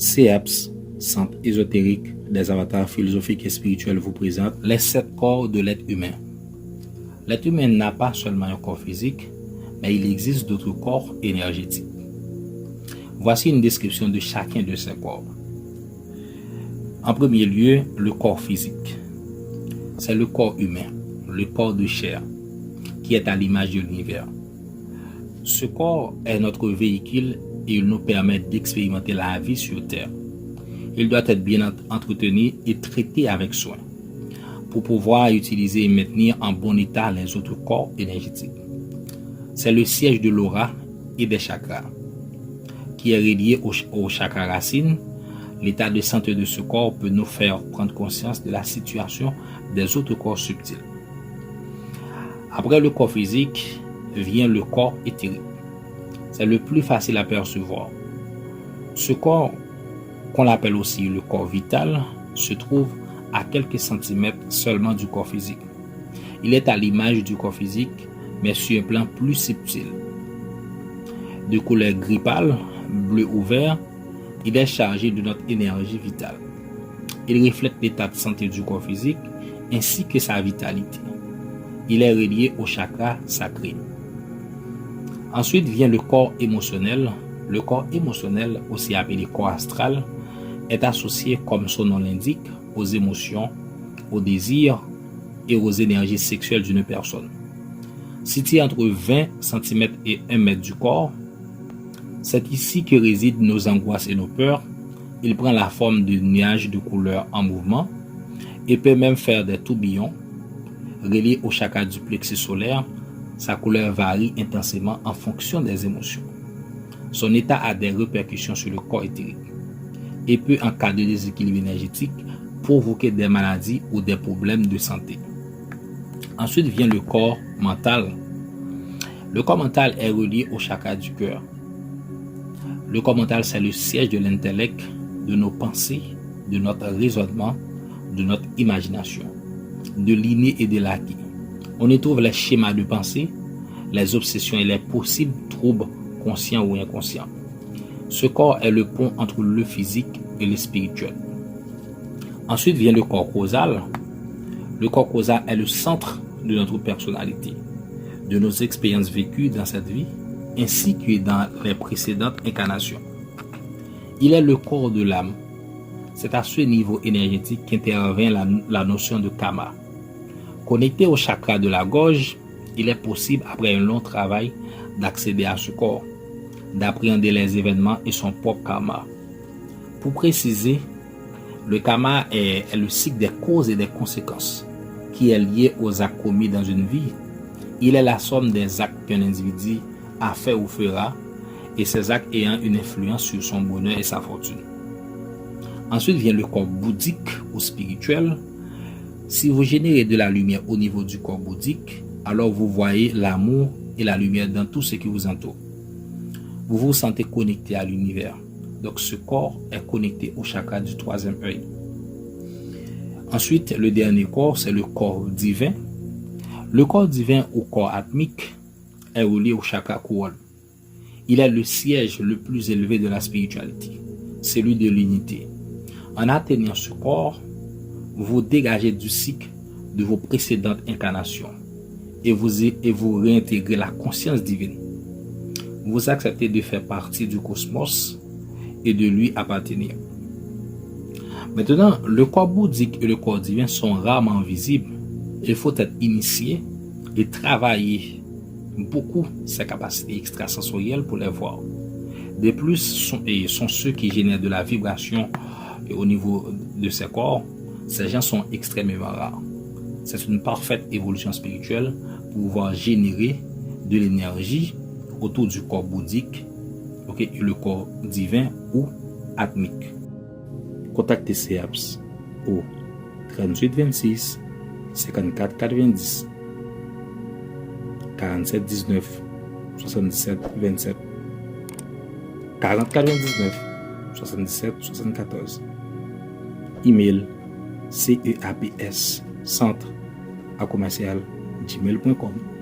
CEPS, Centre ésotérique des avatars philosophiques et spirituels, vous présente les 7 corps de l'être humain. L'être humain n'a pas seulement un corps physique, mais il existe d'autres corps énergétiques. Voici une description de chacun de ces corps. En premier lieu, le corps physique. C'est le corps humain, le corps de chair, qui est à l'image de l'univers. Ce corps est notre véhicule et il nous permet d'expérimenter la vie sur Terre. Il doit être bien entretenu et traité avec soin pour pouvoir utiliser et maintenir en bon état les autres corps énergétiques. C'est le siège de l'aura et des chakras, qui est relié au chakra racine. L'état de santé de ce corps peut nous faire prendre conscience de la situation des autres corps subtils. Après le corps physique vient le corps éthérique. C'est le plus facile à percevoir. Ce corps, qu'on appelle aussi le corps vital, se trouve à quelques centimètres seulement du corps physique. Il est à l'image du corps physique, mais sur un plan plus subtil. De couleur gris pâle, bleu ou vert, il est chargé de notre énergie vitale. Il reflète l'état de santé du corps physique ainsi que sa vitalité. Il est relié au chakra sacré. Ensuite vient le corps émotionnel. Le corps émotionnel, aussi appelé corps astral, est associé, comme son nom l'indique, aux émotions, aux désirs et aux énergies sexuelles d'une personne. Situé entre 20 cm et 1 m du corps, c'est ici que résident nos angoisses et nos peurs. Il prend la forme de nuages de couleur en mouvement et peut même faire des tourbillons. Relié au chakra du plexus solaire, sa couleur varie intensément en fonction des émotions. Son état a des répercussions sur le corps éthérique et peut, en cas de déséquilibre énergétique, provoquer des maladies ou des problèmes de santé. Ensuite vient le corps mental. Le corps mental est relié au chakra du cœur. Le corps mental, c'est le siège de l'intellect, de nos pensées, de notre raisonnement, de notre imagination, de l'inné et de l'acquis. On y trouve les schémas de pensée, les obsessions et les possibles troubles conscients ou inconscients. Ce corps est le pont entre le physique et le spirituel. Ensuite vient le corps causal. Le corps causal est le centre de notre personnalité, de nos expériences vécues dans cette vie, ainsi que dans les précédentes incarnations. Il est le corps de l'âme. C'est à ce niveau énergétique qu'intervient la notion de karma. Connecté au chakra de la gorge, il est possible, après un long travail, d'accéder à ce corps, d'appréhender les événements et son propre karma. Pour préciser, le karma est le cycle des causes et des conséquences qui est lié aux actes commis dans une vie. Il est la somme des actes qu'un individu a fait ou fera, et ces actes ayant une influence sur son bonheur et sa fortune. Ensuite vient le corps bouddhique ou spirituel. Si vous générez de la lumière au niveau du corps bouddhique, alors vous voyez l'amour et la lumière dans tout ce qui vous entoure. Vous vous sentez connecté à l'univers. Donc ce corps est connecté au chakra du 3e œil. Ensuite, le dernier corps, c'est le corps divin. Le corps divin ou corps atmique est relié au chakra couronne. Il est le siège le plus élevé de la spiritualité, celui de l'unité. En atteignant ce corps, vous dégagez du cycle de vos précédentes incarnations et vous réintégrez la conscience divine. Vous acceptez de faire partie du cosmos et de lui appartenir. Maintenant, le corps bouddhique et le corps divin sont rarement visibles. Il faut être initié et travailler beaucoup ses capacités extrasensorielles pour les voir. De plus, sont ceux qui génèrent de la vibration au niveau de ces corps. Ces gens sont extrêmement rares. C'est une parfaite évolution spirituelle pour pouvoir générer de l'énergie autour du corps bouddhique, et le corps divin ou atmique. Contactez CEPS au 38 26 54 90 47 19 77 27 40 99 77 74. Email ceaps centre@gmail.com.